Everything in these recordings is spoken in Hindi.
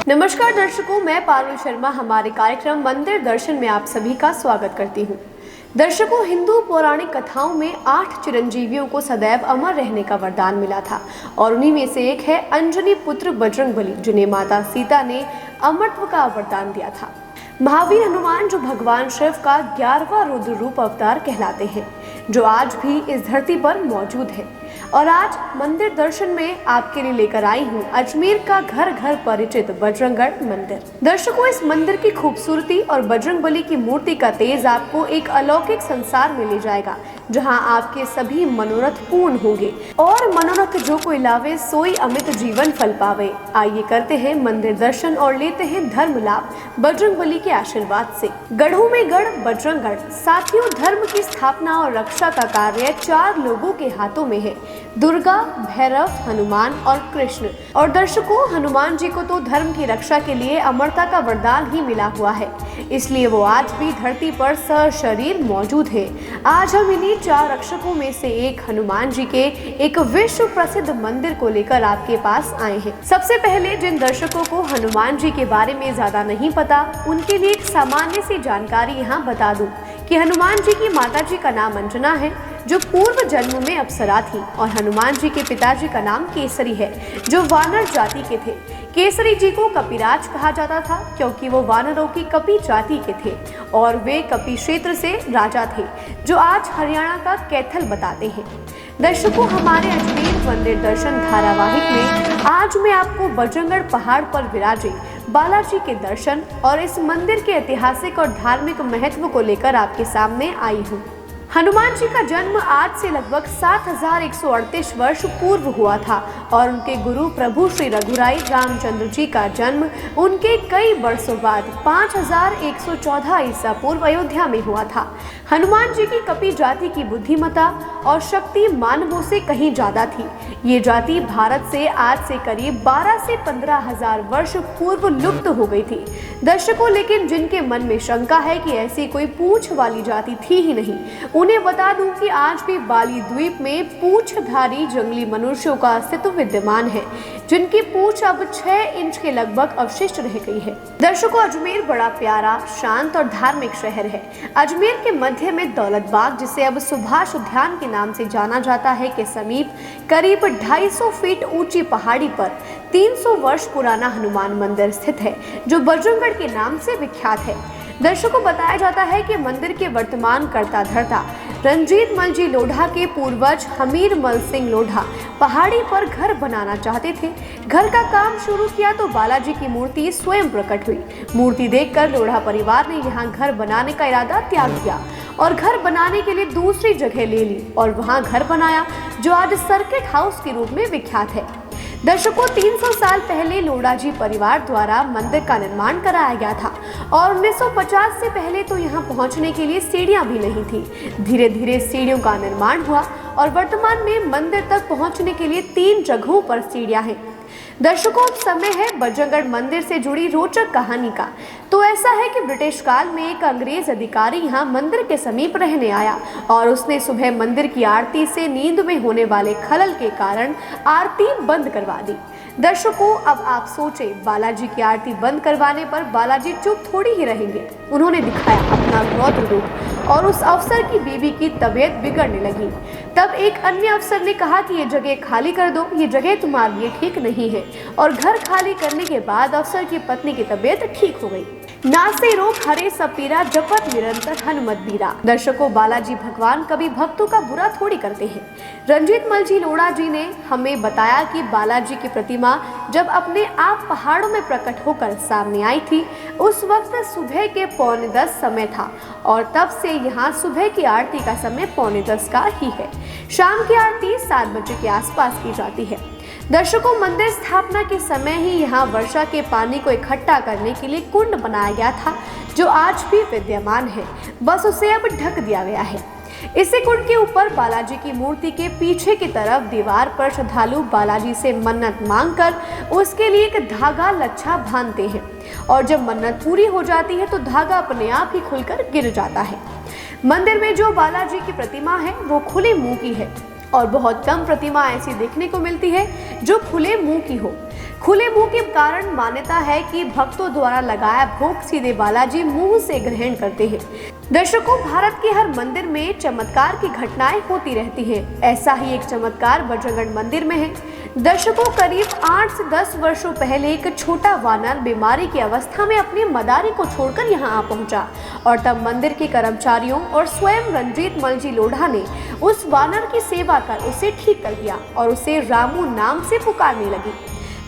नमस्कार दर्शकों, मैं पारुल शर्मा हमारे कार्यक्रम मंदिर दर्शन में आप सभी का स्वागत करती हूँ। दर्शकों, हिंदू पौराणिक कथाओं में 8 चिरंजीवियों को सदैव अमर रहने का वरदान मिला था और उन्हीं में से एक है अंजनी पुत्र बजरंगबली, जिन्हें माता सीता ने अमरत्व का वरदान दिया था। महावीर हनुमान जो भगवान शिव का 11वां रुद्र रूप अवतार कहलाते हैं, जो आज भी इस धरती पर मौजूद है। और आज मंदिर दर्शन में आपके लिए लेकर आई हूँ अजमेर का घर घर परिचित बजरंगगढ़ मंदिर। दर्शकों, इस मंदिर की खूबसूरती और बजरंगबली की मूर्ति का तेज आपको एक अलौकिक संसार में ले जाएगा, जहाँ आपके सभी मनोरथ पूर्ण होंगे और मनोरथ जो कोई लावे सोई अमित जीवन फल पावे। आइए करते हैं मंदिर दर्शन और लेते हैं धर्म लाभ बजरंगबली के आशीर्वाद से। गढ़ों में गढ़ बजरंगगढ़। साथियों, धर्म की स्थापना और रक्षा का कार्य 4 लोगों के हाथों में है, दुर्गा, भैरव, हनुमान और कृष्ण। और दर्शकों, हनुमान जी को तो धर्म की रक्षा के लिए अमरता का वरदान ही मिला हुआ है, इसलिए वो आज भी धरती पर सशरीर मौजूद है। आज हम इन्हीं 4 रक्षकों में से एक हनुमान जी के एक विश्व प्रसिद्ध मंदिर को लेकर आपके पास आए हैं। सबसे पहले जिन दर्शकों को हनुमान जी के बारे में ज्यादा नहीं पता, उनके लिए एक सामान्य सी जानकारी यहाँ बता दूं कि हनुमान जी की माता जी का नाम अंजना है, जो पूर्व जन्म में अप्सरा थी, और हनुमान जी के पिताजी का नाम केसरी है, जो वानर जाति के थे। केसरी जी को कपिराज कहा जाता था क्योंकि वो वानरों की कपि जाति के थे और वे कपि क्षेत्र से राजा थे, जो आज हरियाणा का कैथल बताते हैं। दर्शकों, हमारे अजमेर मंदिर दर्शन धारावाहिक में आज मैं आपको बजरंगगढ़ पहाड़ पर विराजे बालाजी के दर्शन और इस मंदिर के ऐतिहासिक और धार्मिक महत्व को लेकर आपके सामने आई हूँ। हनुमान जी का जन्म आज से लगभग 7138 वर्ष पूर्व हुआ था और उनके गुरु प्रभु श्री रघुराई रामचंद्र जी का जन्म उनके कई वर्षों बाद 5114 ईसा पूर्व अयोध्या में हुआ था। हनुमान जी की कपि जाति की बुद्धिमता और शक्ति मानवों से कहीं ज्यादा थी। ये जाति भारत से आज से करीब 12 से 15 हजार वर्ष पूर्व लुप्त हो गई थी। दर्शकों, लेकिन जिनके मन में शंका है कि ऐसी कोई पूंछ वाली जाति थी ही नहीं, उन्हें बता दूं कि आज भी बाली द्वीप में पूंछधारी जंगली मनुष्यों का अस्तित्व विद्यमान है, जिनकी पूंछ अब 6 इंच के लगभग अवशिष्ट रह गई है। दर्शकों, अजमेर बड़ा प्यारा, शांत और धार्मिक शहर है। अजमेर के मध्य में दौलत बाग, जिसे अब सुभाष उद्यान के नाम से जाना जाता है, के समीप करीब 250 फीट ऊंची पहाड़ी पर 300 वर्ष पुराना हनुमान मंदिर स्थित है, जो बजरंगगढ़ के नाम से विख्यात है। दर्शकों, बताया जाता है कि मंदिर के वर्तमान कर्ता धर्ता रंजीत मल जी लोढ़ा के पूर्वज हमीर मल सिंह लोढ़ा पहाड़ी पर घर बनाना चाहते थे। घर का काम शुरू किया तो बालाजी की मूर्ति स्वयं प्रकट हुई। मूर्ति देखकर लोढ़ा परिवार ने यहाँ घर बनाने का इरादा त्याग दिया और घर बनाने के लिए दूसरी जगह ले ली और वहाँ घर बनाया, जो आज सर्किट हाउस के रूप में विख्यात है। दर्शकों, 300 साल पहले लोढ़ा जी परिवार द्वारा मंदिर का निर्माण कराया गया था और 1950 से पहले तो यहाँ पहुँचने के लिए सीढ़ियाँ भी नहीं थी। धीरे धीरे सीढ़ियों का निर्माण हुआ और वर्तमान में मंदिर तक पहुँचने के लिए 3 जगहों पर सीढ़ियाँ हैं। दर्शकों, अब समय है बजरंगगढ़ मंदिर से जुड़ी रोचक कहानी का। तो ऐसा है कि ब्रिटिश काल में एक अंग्रेज अधिकारी यहाँ मंदिर के समीप रहने आया और उसने सुबह मंदिर की आरती से नींद में होने वाले खलल के कारण आरती बंद करवा दी। दर्शकों, अब आप सोचे, बालाजी की आरती बंद करवाने पर बालाजी चुप थोड़ी ही रहेंगे। उन्होंने दिखाया अपना रौद्र रूप और उस अफसर की बीवी की तबीयत बिगड़ने लगी। तब एक अन्य अफसर ने कहा कि ये जगह खाली कर दो, ये जगह तुम्हारे लिए ठीक नहीं है। और घर खाली करने के बाद अफसर की पत्नी की तबीयत ठीक हो गई। नासे रोग हरे सब पीरा, जपत निरंतर हनुमत बीरा। दर्शकों, बालाजी भगवान कभी भक्तों का बुरा थोड़ी करते हैं। रंजीत मल जी लोढ़ा जी ने हमें बताया कि बालाजी की प्रतिमा जब अपने आप पहाड़ों में प्रकट होकर सामने आई थी, उस वक्त सुबह के 9:45 समय था और तब से यहाँ सुबह की आरती का समय 9:45 का ही है। शाम की आरती 7 बजे के आसपास की जाती है। दर्शकों, मंदिर स्थापना के समय ही यहाँ वर्षा के पानी को इकट्ठा करने के लिए कुंड बनाया गया था, जो आज भी विद्यमान है, बस उसे अब ढक दिया गया है। इसी कुंड के ऊपर बालाजी की मूर्ति के पीछे की तरफ दीवार पर श्रद्धालु बालाजी से मन्नत मांगकर उसके लिए एक धागा लच्छा बांधते हैं और जब मन्नत पूरी हो जाती है तो धागा अपने आप ही खुलकर गिर जाता है। मंदिर में जो बालाजी की प्रतिमा है वो खुले मुंह की है और बहुत कम प्रतिमा ऐसी देखने को मिलती है जो खुले मुंह की हो। खुले मुंह के कारण मान्यता है कि भक्तों द्वारा लगाया भोग सीधे बालाजी मुंह से ग्रहण करते हैं। दर्शकों, भारत के हर मंदिर में चमत्कार की घटनाएं होती रहती हैं। ऐसा ही एक चमत्कार बजरंगगढ़ मंदिर में है। दर्शकों, करीब 8 से 10 वर्षों पहले एक छोटा वानर बीमारी की अवस्था में अपनी मदारी को छोड़कर यहाँ आ पहुंचा और तब मंदिर के कर्मचारियों और स्वयं रंजीत मलजी लोढ़ा ने उस वानर की सेवा कर उसे ठीक कर दिया और उसे रामू नाम से पुकारने लगी।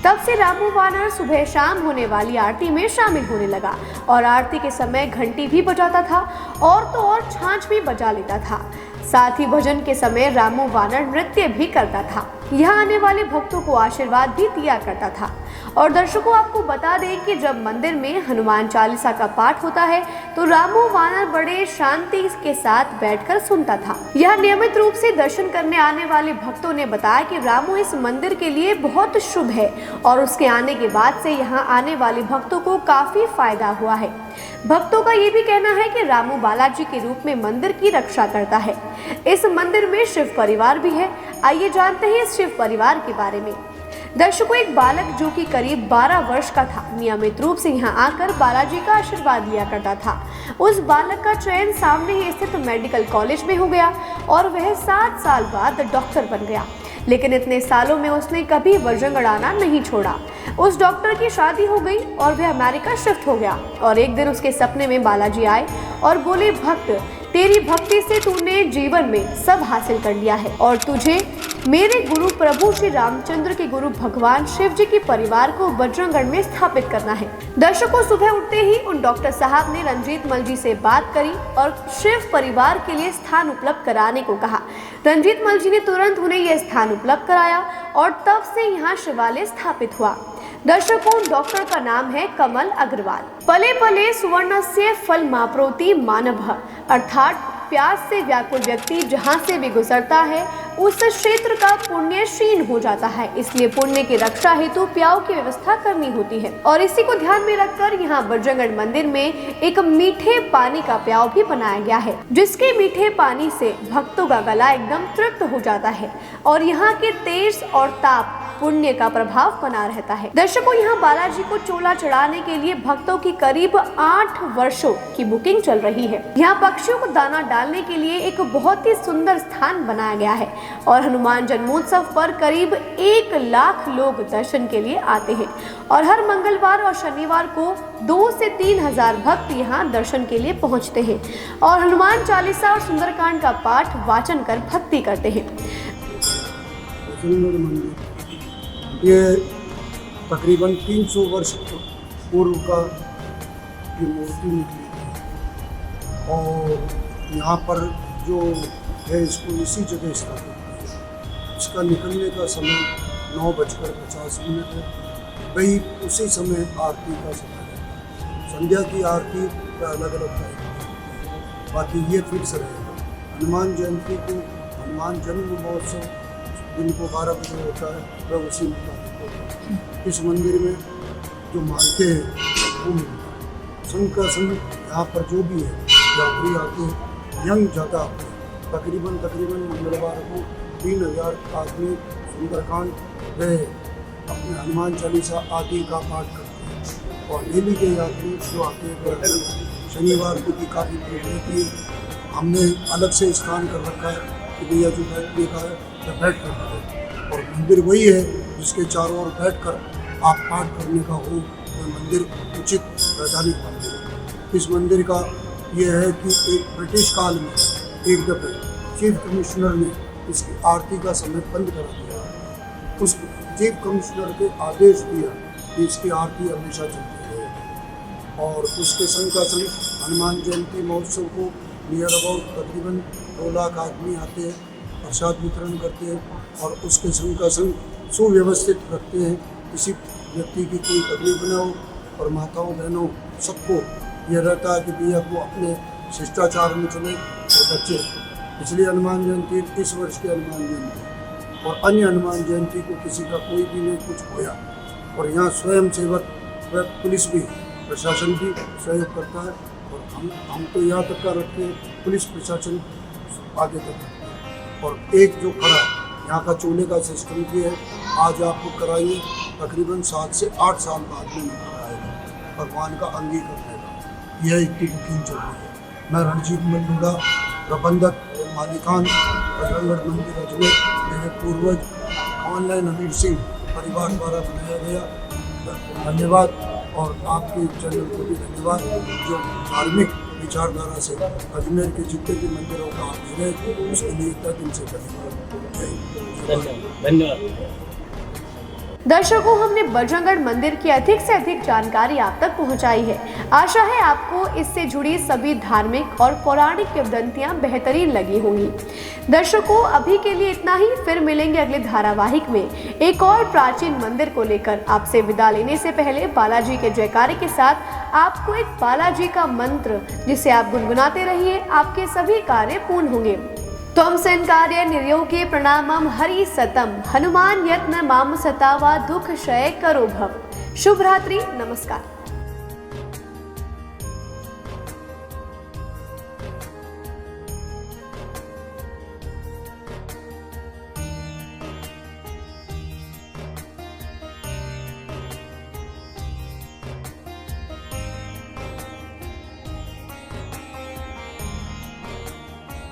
तब से रामू वानर सुबह शाम होने वाली आरती में शामिल होने लगा और आरती के समय घंटी भी बजाता था और तो और छाछ भी बजा लेता था। साथ ही भजन के समय रामू वानर नृत्य भी करता था। यहाँ आने वाले भक्तों को आशीर्वाद भी दिया करता था। और दर्शकों, आपको बता दें कि जब मंदिर में हनुमान चालीसा का पाठ होता है तो रामू वानर बड़े शांति के साथ बैठकर सुनता था। यह नियमित रूप से दर्शन करने आने वाले भक्तों ने बताया कि रामू इस मंदिर के लिए बहुत शुभ है और उसके आने के बाद से यहाँ आने वाले भक्तों को काफी फायदा हुआ है। भक्तों का ये भी कहना है कि रामू बालाजी के रूप में मंदिर की रक्षा करता है। इस मंदिर में शिव परिवार भी है। आइए जानते हैं इस शिव परिवार के बारे में। दर्शकों, एक बालक जो कि करीब 12 वर्ष का था नियमित रूप से यहाँ आकर बालाजी का आशीर्वाद लिया करता था। उस बालक का चयन सामने ही स्थित मेडिकल कॉलेज में हो गया और वह 7 साल बाद डॉक्टर बन गया। लेकिन इतने सालों में उसने कभी बजरंगगढ़ आना नहीं छोड़ा। उस डॉक्टर की शादी हो गई और वह अमेरिका शिफ्ट हो गया और एक दिन उसके सपने में बालाजी आए और बोले, भक्त, तेरी भक्ति से तूने जीवन में सब हासिल कर लिया है और तुझे मेरे गुरु प्रभु श्री रामचंद्र के गुरु भगवान शिव जी के परिवार को बजरंगगढ़ में स्थापित करना है। दर्शकों, सुबह उठते ही उन डॉक्टर साहब ने रंजीत मलजी से बात करी और शिव परिवार के लिए स्थान उपलब्ध कराने को कहा। रंजीत मलजी ने तुरंत उन्हें यह स्थान उपलब्ध कराया और तब से यहाँ शिवालय स्थापित हुआ। दर्शकों, डॉक्टर का नाम है कमल अग्रवाल। पले पले सुवर्णस्य फल माप्नोति मानवः, अर्थात प्यास से व्याकुल व्यक्ति जहाँ से भी गुजरता है उस क्षेत्र का पुण्य क्षीण हो जाता है। इसलिए पुण्य की रक्षा हेतु प्याऊ की व्यवस्था करनी होती है और इसी को ध्यान में रखकर यहाँ बजरंगगढ़ मंदिर में एक मीठे पानी का प्याऊ भी बनाया गया है, जिसके मीठे पानी से भक्तों का गला एकदम तृप्त हो जाता है और यहाँ के तेज और ताप पुण्य का प्रभाव बना रहता है। दर्शकों, यहाँ बालाजी को चोला चढ़ाने के लिए भक्तों की करीब 8 वर्षों की बुकिंग चल रही है। यहाँ पक्षियों को दाना डालने के लिए एक बहुत ही सुंदर स्थान बनाया गया है और हनुमान जन्मोत्सव पर करीब 1 लाख लोग दर्शन के लिए आते हैं और हर मंगलवार और शनिवार को 2 से 3 हजार भक्त यहाँ दर्शन के लिए पहुँचते हैं और हनुमान चालीसा और सुंदरकांड का पाठ वाचन कर भक्ति करते हैं। ये तकरीबन 300 वर्ष पूर्व का ये मूर्ति निकली है और यहाँ पर जो है इसको इसी जगह स्थापित किया। इसका निकलने का समय 9:50 है। वही उसी समय आरती का समय है। संध्या की आरती का अलग अलग टाइम, बाकी ये फिक्स रहेगा। हनुमान जयंती को हनुमान जन्म महोत्सव दिन को 12 बजे होता है, वह उसी मुताबिक होता है। इस मंदिर में जो मानते हैं वो मिलता है। संघ का संघ यहाँ पर जो भी है यात्री आते हैं, यंग ज़्यादा आते हैं। तकरीबन मंगलवार को 3000 आदमी सुंदरकांड गए अपने हनुमान चालीसा आदि का पाठ करते हैं और डेली के यात्री जो आते हैं शनिवार को भी काफ़ी भीड़ रहती है। हमने अलग से स्थान कर रखा है कि भैया जो बैठने का है बैठ कर करें और मंदिर वही है जिसके चारों ओर बैठकर आप पाठ करने का हो। यह मंदिर उचित वैधानिक मंदिर है। इस मंदिर का यह है कि एक ब्रिटिश काल में एक दफे चीफ कमिश्नर ने इसकी आरती का समय बंद करा दिया। उस चीफ कमिश्नर के आदेश दिया कि इसकी आरती हमेशा चलती रहे और उसके संग का संग हनुमान जयंती महोत्सव को नियर अबाउट तकरीबन 2 लाख आदमी आते हैं, प्रसाद वितरण करते हैं और उसके संग का संग सुव्यवस्थित रखते हैं। किसी व्यक्ति की कोई तकलीफ न हो और माताओं बहनों सबको यह रहता है कि भैया को अपने शिष्टाचार में चले और बच्चे। इसलिए हनुमान जयंती इस वर्ष की हनुमान जयंती और अन्य हनुमान जयंती को किसी का कोई भी नहीं कुछ होया और यहाँ स्वयं सेवक व पुलिस भी प्रशासन भी सहयोग करता है और हम तो यहाँ तक का रखते हैं पुलिस प्रशासन आगे तक रखते हैं। और एक जो खड़ा यहाँ का चोले का सिस्टम भी है, आज आपको कराइए तकरीबन 7 से 8 साल बाद में नंबर आएगा भगवान का अंगीकार करने का। यह इतनी बुकिंग चल रही है। मैं रणजीत मंडूरा, प्रबंधक मालिकान बजरंगगढ़ मंदिर अजमेर, मेरे पूर्वज ऑनलाइन अमीर सिंह परिवार द्वारा बनाया गया। धन्यवाद। और आपके चैनल को भी धन्यवाद जो धार्मिक विचारधारा से अजमेर के जितने भी मंदिरों का आप दे रहे उसके लिए दिल से धन्यवाद। धन्यवाद। दर्शकों, हमने बजरंगगढ़ मंदिर की अधिक से अधिक जानकारी आप तक पहुंचाई है। आशा है आपको इससे जुड़ी सभी धार्मिक और पौराणिक किंवदंतियां बेहतरीन लगी होंगी। दर्शकों, अभी के लिए इतना ही। फिर मिलेंगे अगले धारावाहिक में एक और प्राचीन मंदिर को लेकर। आपसे विदा लेने से पहले बालाजी के जयकारे के साथ आपको एक बालाजी का मंत्र जिसे आप गुनगुनाते रहिए, आपके सभी कार्य पूर्ण होंगे। त्वं संकार्य निर्योगे प्रणामम हरि सतम, हनुमान यत्न माम सतावा दुख क्षय करो भव। शुभ रात्रि, नमस्कार।